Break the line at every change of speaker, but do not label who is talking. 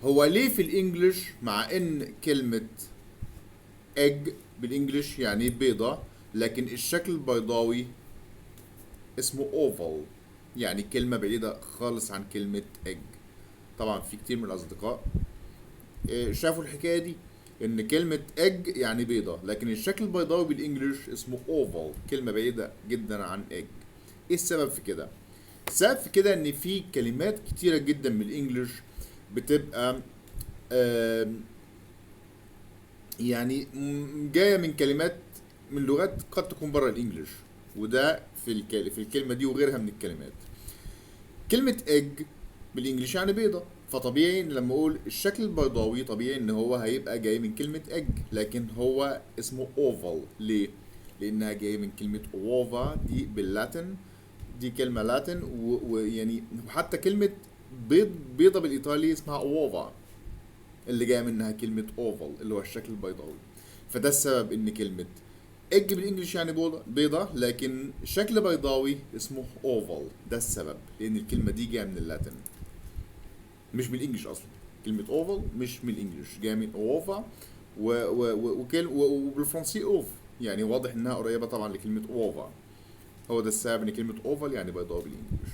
هو ليه في الانجليش مع ان كلمة egg بالانجليش يعني بيضة، لكن الشكل البيضاوي اسمه oval، يعني كلمة بعيدة خالص عن كلمة egg. طبعا في كتير من الاصدقاء شافوا الحكاية دي، ان كلمة egg يعني بيضة، لكن الشكل البيضاوي بالانجليش اسمه oval، كلمة بعيدة جدا عن egg. ايه السبب في كده؟ السبب في كده ان في كلمات كتيرة جدا من الانجليش بتبقى آم، يعني جاية من كلمات من لغات قد تكون بره الانجليش، وده في الكلمة دي وغيرها من الكلمات. كلمة egg بالانجليش يعني بيضة، فطبيعي إن لما اقول الشكل البيضاوي طبيعي ان هو هيبقى جاي من كلمة egg، لكن هو اسمه oval ليه؟ لانها جاية من كلمة ovova دي باللاتن، دي كلمة لاتن، ويعني وحتى كلمة بيضة بالايطالي اسمها اوفا، اللي جاية منها كلمة oval اللي هو الشكل البيضاوي. فده السبب ان كلمة اج بالانجلش يعني بيضة، لكن شكل بيضاوي اسمه اوفال، ده السبب، لان الكلمة دي جاية من اللاتن مش من الانجليش اصلا. كلمة اوفال مش من الانجليش، جاية من اوفا، وبالفرنسي اوف، يعني واضح انها قريبة طبعا لكلمة اوفا. هو ده السبب ان كلمة اوفال يعني بيضاوي بالانجليش.